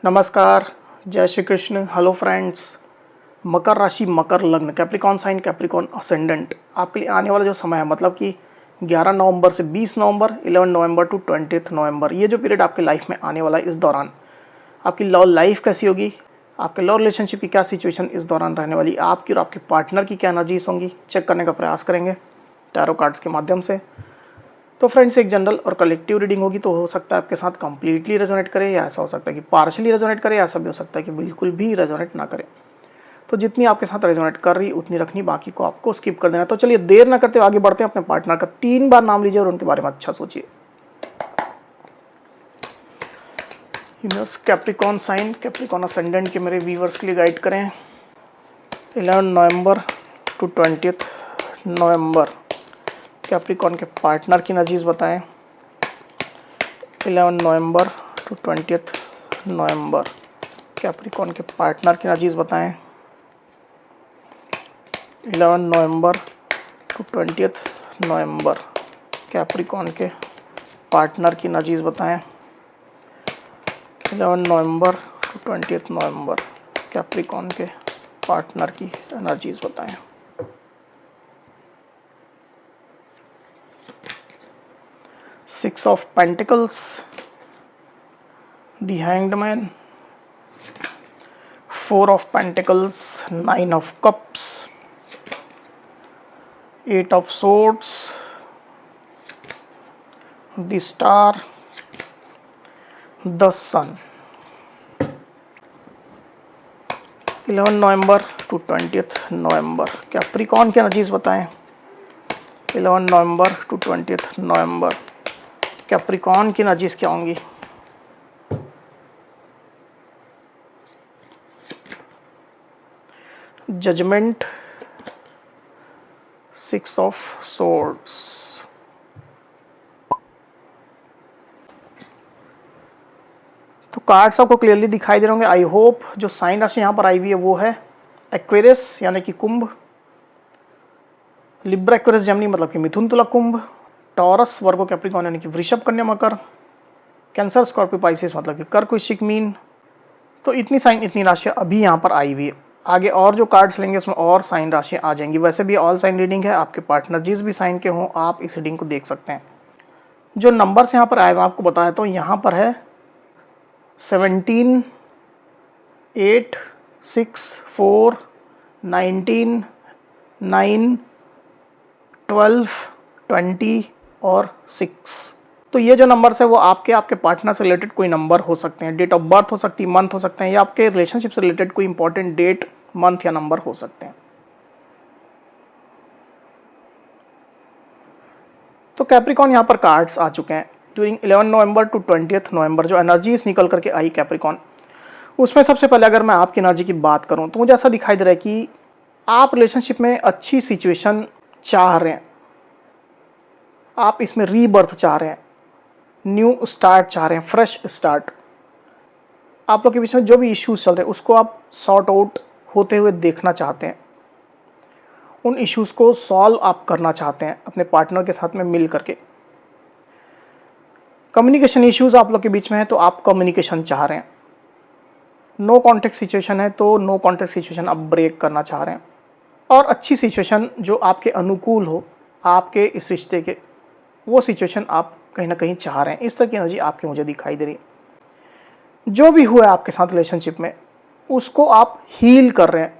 नमस्कार, जय Shri Krishna. Hello friends. मकर राशि, मकर लग्न, कैप्रिकॉन साइन, कैप्रिकॉन असेंडेंट आपके लिए आने वाला जो समय है, मतलब कि 11 नवंबर से 20 नवंबर, 11 नवंबर टू 20 नवंबर, ये जो पीरियड आपके लाइफ में आने वाला है, इस दौरान आपकी लव लाइफ कैसी होगी, आपके लव रिलेशनशिप की क्या सिचुएशन इस दौरान रहने वाली, आपकी और आपके पार्टनर की क्या एनर्जीज होंगी, चेक करने का प्रयास करेंगे टैरो कार्ड्स के माध्यम से। तो फ्रेंड्स, एक जनरल और कलेक्टिव रीडिंग होगी, तो हो सकता है आपके साथ कंप्लीटली रेजोनेट करे, या ऐसा हो सकता है कि पार्शली रेजोनेट करे, या ऐसा भी हो सकता है कि बिल्कुल भी रेजोनेट ना करे। तो जितनी आपके साथ रेजोनेट कर रही उतनी रखनी, बाकी को आपको स्किप कर देना। तो चलिए देर ना करते हुए आगे बढ़ते हैं। अपने पार्टनर का 3 बार नाम लीजिए और उनके बारे में अच्छा सोचिए। कैप्रिकॉन साइन, कैप्रिकॉन असेंडेंट के मेरे व्यूअर्स के लिए गाइड करें। 11 नवंबर टू 20 नवंबर कैप्रिकॉन के पार्टनर की एनर्जीज बताएं। 11 नवंबर टू 20 नवंबर कैप्रिकॉन के पार्टनर की एनर्जीज बताएं। 11 नवंबर टू 20 नवंबर कैप्रिकॉन के पार्टनर की एनर्जीज बताएं। 11 नवंबर टू 20 नवंबर कैप्रिकॉन के पार्टनर की एनर्जीज बताएं। Six of Pentacles, the Hanged Man, 4 of Pentacles, 9 of Cups, 8 of Swords, the Star, the Sun। 11 नवंबर टू 20 नवंबर कैप्रिकॉन की एनर्जीज बताएं। 11 नवंबर टू 20 नवंबर कैप्रिकॉन की एनर्जीज क्या होंगी। Judgement, 6 of swords. तो कार्ड्स आपको क्लियरली दिखाई दे रहे होंगे। I hope. जो साइन राशि यहाँ पर आई हुई है वो है एक्वेरियस, यानी कि कुंभ। लिब्रा एक्वेरियस जेमिनी, मतलब कि मिथुन तुला कुंभ। टॉरस वर्गो कैप्रिकॉन, यानी कि वृषभ कन्या मकर। कैंसर स्कॉर्पियो पाइसेस, मतलब कि कर्क वृश्चिक मीन। तो इतनी साइन, इतनी राशियाँ अभी यहाँ पर आई हुई है। आगे और जो कार्ड्स लेंगे उसमें और साइन राशियाँ आ जाएंगी। वैसे भी ऑल साइन रीडिंग है, आपके पार्टनर जिस भी साइन के हों आप इस रीडिंग को देख सकते हैं। जो नंबर्स यहाँ पर आए मैं आपको बताया, तो यहाँ पर है 17, 8, 6, 4, 19, 9, 12, 20 और 6। तो ये जो नंबर्स है वो आपके पार्टनर से रिलेटेड कोई नंबर हो सकते हैं, डेट ऑफ बर्थ हो सकती है, मंथ हो सकते हैं, या आपके रिलेशनशिप से रिलेटेड कोई इंपॉर्टेंट डेट, मंथ या नंबर हो सकते हैं। तो कैप्रिकॉन यहाँ पर कार्ड्स आ चुके हैं। ड्यूरिंग 11 नवंबर टू 20 नवंबर जो एनर्जीज निकल करके आई कैप्रिकॉन, उसमें सबसे पहले अगर मैं आपकी एनर्जी की बात करूँ तो मुझे ऐसा दिखाई दे रहा है कि आप रिलेशनशिप में अच्छी सिचुएशन चाह रहे हैं, आप इसमें रीबर्थ चाह रहे हैं, न्यू स्टार्ट चाह रहे हैं, फ्रेश स्टार्ट। आप लोग के बीच में जो भी इश्यूज चल रहे हैं उसको आप सॉर्ट आउट होते हुए देखना चाहते हैं, उन इश्यूज को सॉल्व आप करना चाहते हैं अपने पार्टनर के साथ में मिल करके। कम्युनिकेशन इश्यूज आप लोग के बीच में है तो आप कम्युनिकेशन चाह रहे हैं। नो कॉन्टेक्ट सिचुएशन है तो नो कॉन्टेक्ट सिचुएशन आप ब्रेक करना चाह रहे हैं। और अच्छी सिचुएशन जो आपके अनुकूल हो, आपके इस रिश्ते के, वो सिचुएशन आप कहीं ना कहीं चाह रहे हैं। इस तरह की एनर्जी आपके मुझे दिखाई दे रही है। जो भी हुआ है आपके साथ रिलेशनशिप में उसको आप हील कर रहे हैं।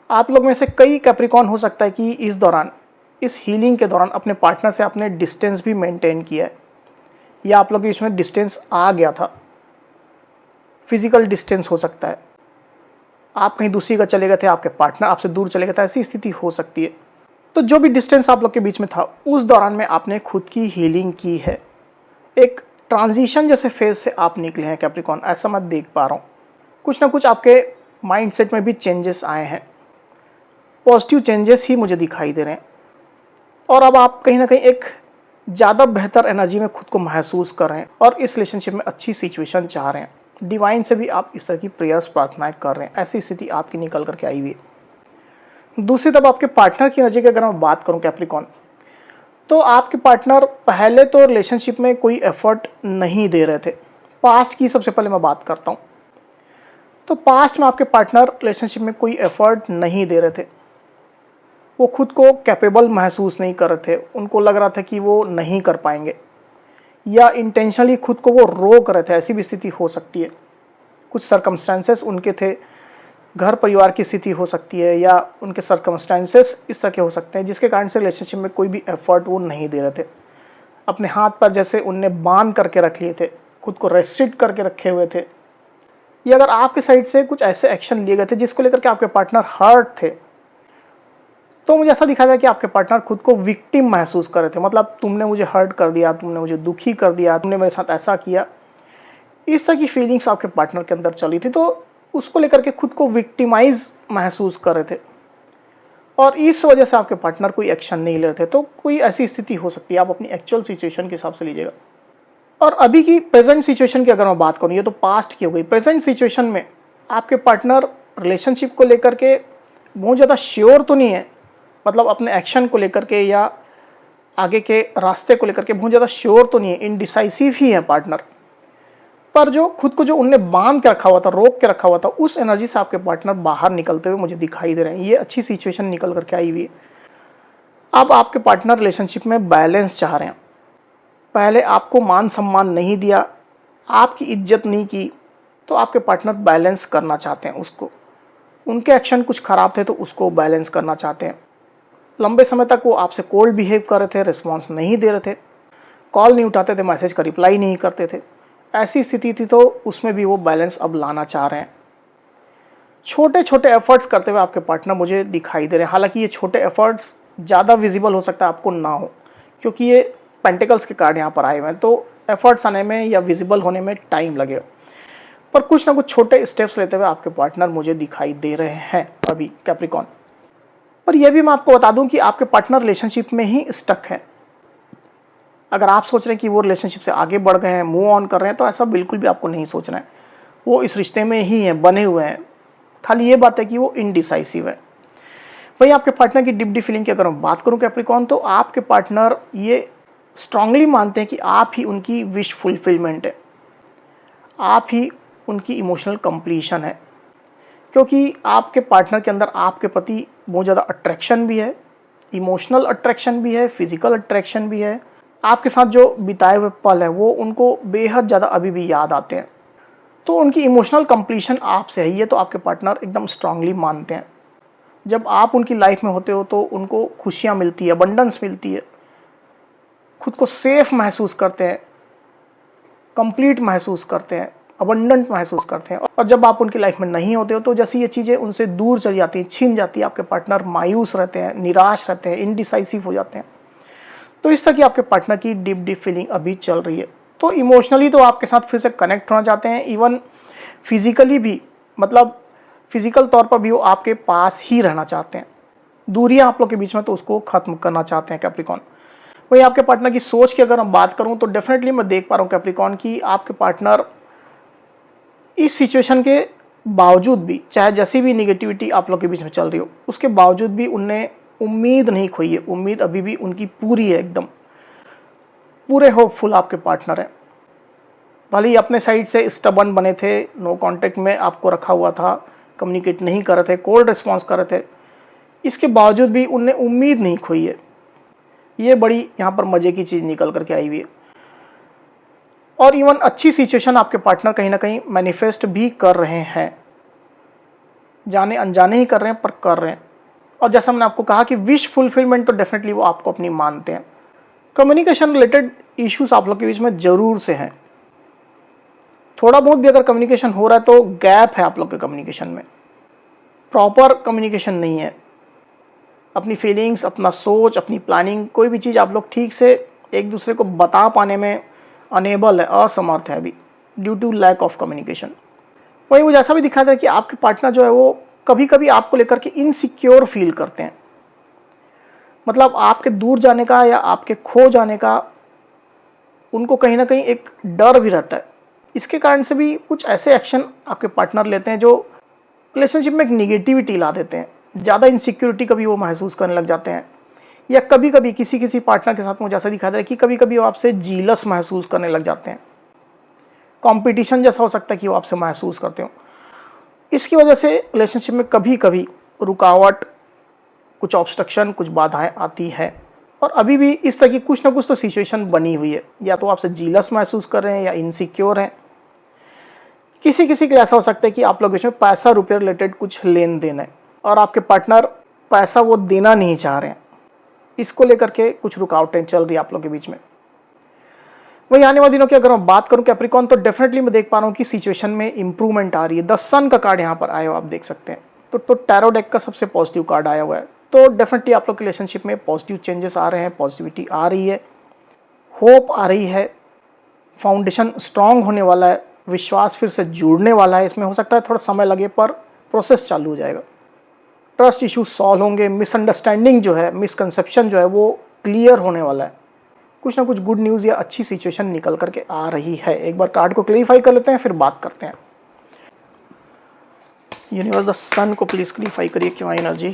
आप लोग में से कई कैप्रिकॉन हो सकता है कि इस दौरान, इस हीलिंग के दौरान अपने पार्टनर से आपने डिस्टेंस भी मेंटेन किया है, या आप लोग के इसमें डिस्टेंस आ गया था। फिजिकल डिस्टेंस हो सकता है, आप कहीं दूसरी का चले गए थे, आपके पार्टनर आपसे दूर चले गए थे, ऐसी स्थिति हो सकती है। तो जो भी डिस्टेंस आप लोग के बीच में था उस दौरान में आपने खुद की हीलिंग की है। एक ट्रांजिशन जैसे फेज से आप निकले हैं कैप्रिकॉन, ऐसा मैं देख पा रहा हूँ। कुछ ना कुछ आपके माइंडसेट में भी चेंजेस आए हैं, पॉजिटिव चेंजेस ही मुझे दिखाई दे रहे हैं। और अब आप कहीं ना कहीं एक ज़्यादा बेहतर एनर्जी में खुद को महसूस कर रहे हैं और इस रिलेशनशिप में अच्छी सिचुएशन चाह रहे हैं। डिवाइन से भी आप इस तरह की प्रेयर्स प्रार्थनाएं कर रहे हैं, ऐसी स्थिति आपकी निकल करके आई हुई है। दूसरी तरफ आपके पार्टनर की एनर्जी की अगर मैं बात करूं कैप्रिकॉन, तो आपके पार्टनर पहले तो रिलेशनशिप में कोई एफर्ट नहीं दे रहे थे, पास्ट की सबसे पहले मैं बात करता हूँ। तो पास्ट में आपके पार्टनर रिलेशनशिप में कोई एफर्ट नहीं दे रहे थे, वो खुद को कैपेबल महसूस नहीं कर रहे थे, उनको लग रहा था कि वो नहीं कर पाएंगे, या इंटेंशनली खुद को वो रोक रहे थे। ऐसी भी स्थिति हो सकती है। कुछ सर्कमस्टांसेस उनके थे, घर परिवार की स्थिति हो सकती है, या उनके सर्कमस्टांसेस इस तरह के हो सकते हैं जिसके कारण से रिलेशनशिप में कोई भी एफर्ट वो नहीं दे रहे थे। अपने हाथ पर जैसे उनने बांध करके रख लिए थे, खुद को रेस्ट्रिक्ट करके रखे हुए थे। या अगर आपके साइड से कुछ ऐसे एक्शन लिए गए थे जिसको लेकर के आपके पार्टनर हर्ट थे, तो मुझे ऐसा दिखा जाए कि आपके पार्टनर खुद को विक्टिम महसूस कर रहे थे। मतलब तुमने मुझे हर्ट कर दिया, तुमने मुझे दुखी कर दिया, तुमने मेरे साथ ऐसा किया, इस तरह की फीलिंग्स आपके पार्टनर के अंदर चली थी। तो उसको लेकर के खुद को विक्टिमाइज महसूस कर रहे थे, और इस वजह से आपके पार्टनर कोई एक्शन नहीं ले रहे थे। तो कोई ऐसी स्थिति हो सकती है, आप अपनी एक्चुअल सिचुएशन के हिसाब से लीजिएगा। और अभी की प्रेजेंट सिचुएशन की अगर मैं बात करूँ, ये तो पास्ट की हो गई। प्रेजेंट सिचुएशन में आपके पार्टनर रिलेशनशिप को लेकर के बहुत ज़्यादा श्योर तो नहीं है, मतलब अपने एक्शन को लेकर के या आगे के रास्ते को लेकर के बहुत ज़्यादा श्योर तो नहीं है, इनडिसाइसिव ही है पार्टनर। पर जो खुद को जो उनने बांध के रखा हुआ था, रोक के रखा हुआ था, उस एनर्जी से आपके पार्टनर बाहर निकलते हुए मुझे दिखाई दे रहे हैं। ये अच्छी सिचुएशन निकल करके आई हुई है। अब आपके पार्टनर रिलेशनशिप में बैलेंस चाह रहे हैं। पहले आपको मान सम्मान नहीं दिया, आपकी इज्जत नहीं की, तो आपके पार्टनर बैलेंस करना चाहते हैं उसको। उनके एक्शन कुछ ख़राब थे तो उसको बैलेंस करना चाहते हैं। लंबे समय तक वो आपसे कोल्ड बिहेव कर रहे थे, रिस्पॉन्स नहीं दे रहे थे, कॉल नहीं उठाते थे, मैसेज का रिप्लाई नहीं करते थे। ऐसी स्थिति थी, तो उसमें भी वो बैलेंस अब लाना चाह रहे हैं। छोटे छोटे एफर्ट्स करते हुए आपके पार्टनर मुझे दिखाई दे रहे हैं। हालांकि ये छोटे एफर्ट्स ज़्यादा विजिबल हो सकता है आपको ना हो, क्योंकि ये पेंटिकल्स के कार्ड यहाँ पर आए हुए हैं, तो एफर्ट्स आने में या विजिबल होने में टाइम लगेगा। पर कुछ ना कुछ छोटे स्टेप्स लेते हुए आपके पार्टनर मुझे दिखाई दे रहे हैं अभी कैप्रिकॉन। पर यह भी मैं आपको बता दूं कि आपके पार्टनर रिलेशनशिप में ही स्टक है। अगर आप सोच रहे हैं कि वो रिलेशनशिप से आगे बढ़ गए हैं, मूव ऑन कर रहे हैं, तो ऐसा बिल्कुल भी आपको नहीं सोचना है। वो इस रिश्ते में ही हैं, बने हुए हैं। खाली ये बात है कि वो इनडिसाइसिव है। वही आपके पार्टनर की डीप फीलिंग की अगर मैं बात करूं कैप्रिकॉन, तो आपके पार्टनर ये स्ट्रांगली मानते हैं कि आप ही उनकी विश फुलफिलमेंट है, आप ही उनकी इमोशनल कंप्लीशन है। क्योंकि आपके पार्टनर के अंदर आपके प्रति बहुत ज़्यादा अट्रैक्शन भी है, इमोशनल अट्रैक्शन भी है, फिजिकल अट्रैक्शन भी है। आपके साथ जो बिताए हुए पल है वो उनको बेहद ज़्यादा अभी भी याद आते हैं। तो उनकी इमोशनल कंप्लीशन आपसे है, ये तो आपके पार्टनर एकदम स्ट्रांगली मानते हैं। जब आप उनकी लाइफ में होते हो तो उनको खुशियाँ मिलती है, अबंडेंस मिलती है, खुद को सेफ महसूस करते हैं, कंप्लीट महसूस करते हैं, अबंडेंट महसूस करते हैं। और जब आप उनकी लाइफ में नहीं होते हो तो जैसे ये चीज़ें उनसे दूर चली जाती हैं, छीन जाती है, आपके पार्टनर मायूस रहते हैं, निराश रहते हैं, इनडिसाइसिव हो जाते हैं। तो इस तरह की आपके पार्टनर की डीप फीलिंग अभी चल रही है। तो इमोशनली तो आपके साथ फिर से कनेक्ट होना चाहते हैं, इवन फिजिकली भी, मतलब फिजिकल तौर पर भी वो आपके पास ही रहना चाहते हैं। दूरियां आप लोग के बीच में तो उसको खत्म करना चाहते हैं कैप्रिकॉन। वही आपके पार्टनर की सोच की अगर मैं बात करूं तो डेफिनेटली मैं देख पा रहा हूं कैप्रिकॉन की आपके पार्टनर इस सिचुएशन के बावजूद भी, चाहे जैसी भी निगेटिविटी आप लोग के बीच में चल रही हो, उसके बावजूद भी उनने उम्मीद नहीं खोई है। उम्मीद अभी भी उनकी पूरी है, एकदम पूरे होपफुल आपके पार्टनर हैं। भले ही अपने साइड से स्टबन बने थे, नो कांटेक्ट में आपको रखा हुआ था, कम्युनिकेट नहीं कर रहे थे, कोल्ड रिस्पॉन्स कर रहे थे, इसके बावजूद भी उनने उम्मीद नहीं खोई है। ये बड़ी यहाँ पर मज़े की चीज़ निकल करके आई हुई है। और इवन अच्छी सिचुएशन आपके पार्टनर कहीं ना कहीं मैनिफेस्ट भी कर रहे हैं, जाने अनजाने ही कर रहे हैं पर कर रहे हैं। और जैसा मैंने आपको कहा कि विश फुलफिलमेंट तो डेफिनेटली वो आपको अपनी मानते हैं। कम्युनिकेशन रिलेटेड इश्यूज आप लोग के बीच में ज़रूर से हैं। थोड़ा बहुत भी अगर कम्युनिकेशन हो रहा है तो गैप है आप लोग के कम्युनिकेशन में, प्रॉपर कम्युनिकेशन नहीं है। अपनी फीलिंग्स, अपना सोच, अपनी प्लानिंग, कोई भी चीज़ आप लोग ठीक से एक दूसरे को बता पाने में अनेबल है, असमर्थ है अभी, due to lack of communication. वहीं मुझे ऐसा भी दिखाता है कि आपके पार्टनर जो है वो कभी कभी आपको लेकर के इनसिक्योर फील करते हैं। मतलब आपके दूर जाने का या आपके खो जाने का उनको कहीं ना कहीं एक डर भी रहता है। इसके कारण से भी कुछ ऐसे एक्शन आपके पार्टनर लेते हैं जो रिलेशनशिप में एक निगेटिविटी ला देते हैं। ज़्यादा इनसिक्योरिटी कभी वो महसूस करने लग जाते हैं, या कभी कभी किसी पार्टनर के साथ मुझे ऐसा दिखाता है कि कभी कभी वो आपसे जीलस महसूस करने लग जाते हैं। कंपटीशन जैसा हो सकता है कि वो आपसे महसूस करते हो। इसकी वजह से रिलेशनशिप में कभी कभी रुकावट, कुछ ऑब्स्ट्रक्शन, कुछ बाधाएं आती है। और अभी भी इस तरह की कुछ ना कुछ तो सिचुएशन बनी हुई है, या तो आपसे जीलस महसूस कर रहे हैं या इनसिक्योर हैं। किसी किसी के ऐसा हो सकता है कि आप लोग इसमें पैसा रुपये रिलेटेड कुछ लेन देन है और आपके पार्टनर पैसा वो देना नहीं चाह रहे हैं। इसको लेकर के कुछ रुकावटें चल रही है आप लोग के बीच में। वही आने वाले दिनों की अगर मैं बात करूं कैप्रिकॉर्न, तो डेफिनेटली मैं देख पा रहा हूं कि सिचुएशन में इंप्रूवमेंट आ रही है। द सन का कार्ड यहां पर आया हो, आप देख सकते हैं। तो टैरो डेक का सबसे पॉजिटिव कार्ड आया हुआ है। तो डेफिनेटली आप लोग के रिलेशनशिप में पॉजिटिव चेंजेस आ रहे हैं, पॉजिटिविटी आ रही है, होप आ रही है, फाउंडेशन स्ट्रांग होने वाला है, विश्वास फिर से जुड़ने वाला है। इसमें हो सकता है थोड़ा समय लगे पर प्रोसेस चालू हो जाएगा। ट्रस्ट इश्यूज सॉल्व होंगे, मिसअंडरस्टैंडिंग जो है, मिसकंसेप्शन जो है वो क्लियर होने वाला है। कुछ ना कुछ गुड न्यूज़ या अच्छी सिचुएशन निकल करके आ रही है। एक बार कार्ड को क्लेरिफाई कर लेते हैं, फिर बात करते हैं। यूनिवर्स द सन को प्लीज क्लेरिफाई करिए, क्यों एनर्जी,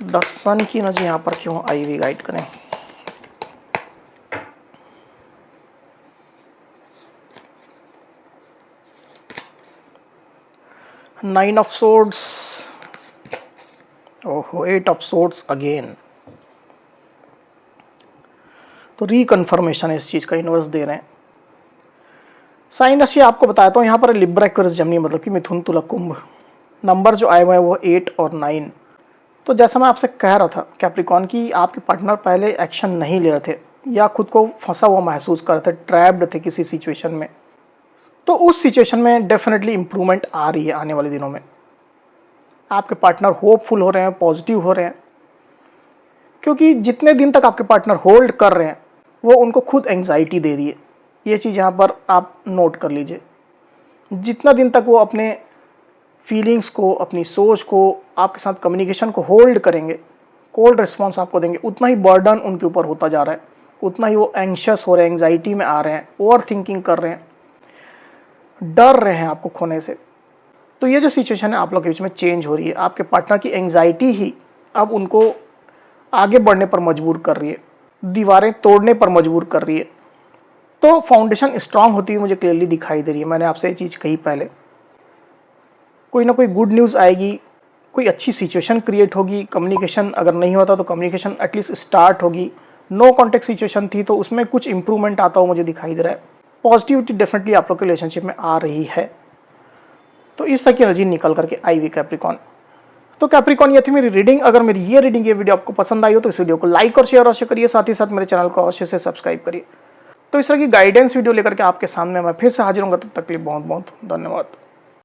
द सन की एनर्जी यहाँ पर क्यों आई हुई, गाइड करें। नाइन ऑफ सोर्ड्स, ओहो, एट ऑफ सोर्ड्स अगेन। तो रिकन्फर्मेशन है इस चीज़ का, यूनिवर्स दे रहे हैं। साइन राशि आपको बताता हूँ यहाँ पर लिब्रा, एक्वेरियस, जेमिनी, मतलब कि मिथुन, तुला, कुंभ। नंबर जो आए हुए हैं वो 8 और 9। तो जैसा मैं आपसे कह रहा था कैप्रिकॉर्न की, आपके पार्टनर पहले एक्शन नहीं ले रहे थे या खुद को फंसा हुआ महसूस कर रहे थे, ट्रैप्ड थे किसी सिचुएशन में। तो उस सिचुएशन में डेफिनेटली इंप्रूवमेंट आ रही है आने वाले दिनों में। आपके पार्टनर होपफुल हो रहे हैं, पॉजिटिव हो रहे हैं, क्योंकि जितने दिन तक आपके पार्टनर होल्ड कर रहे हैं वो उनको खुद एंग्जाइटी दे रही है। ये चीज़ यहाँ पर आप नोट कर लीजिए। जितना दिन तक वो अपने फीलिंग्स को, अपनी सोच को, आपके साथ कम्युनिकेशन को होल्ड करेंगे, कोल्ड रिस्पॉन्स आपको देंगे, उतना ही बर्डन उनके ऊपर होता जा रहा है, उतना ही वो एंग्शियस हो रहे हैं, एंग्जाइटी में आ रहे हैं, ओवर थिंकिंग कर रहे हैं, डर रहे हैं आपको खोने से। तो ये जो सिचुएशन है आप लोग के बीच में चेंज हो रही है। आपके पार्टनर की एंग्जाइटी ही अब उनको आगे बढ़ने पर मजबूर कर रही है, दीवारें तोड़ने पर मजबूर कर रही है। तो फाउंडेशन स्ट्रांग होती हुई मुझे क्लियरली दिखाई दे रही है। मैंने आपसे ये चीज़ कही पहले, कोई ना कोई गुड न्यूज़ आएगी, कोई अच्छी सिचुएशन क्रिएट होगी। कम्युनिकेशन अगर नहीं होता तो कम्युनिकेशन एटलीस्ट स्टार्ट होगी। नो कॉन्टेक्ट सिचुएशन थी तो उसमें कुछ इंप्रूवमेंट आता हुआ मुझे दिखाई दे रहा है। पॉजिटिविटी डेफिनेटली आप लोग के रिलेशनशिप में आ रही है। तो इस तरह की एनर्जी निकल करके आई हुई कैप्रिकॉर्न। तो कैप्रिकॉर्न, ये थी मेरी रीडिंग। अगर मेरी ये रीडिंग, ये वीडियो आपको पसंद आई हो तो इस वीडियो को लाइक और शेयर अवश्य करिए, साथ ही साथ मेरे चैनल को अवश्य से सब्सक्राइब करिए। तो इस तरह की गाइडेंस वीडियो लेकर के आपके सामने मैं फिर से हाजिर होऊंगा। तब तक के लिए बहुत बहुत धन्यवाद।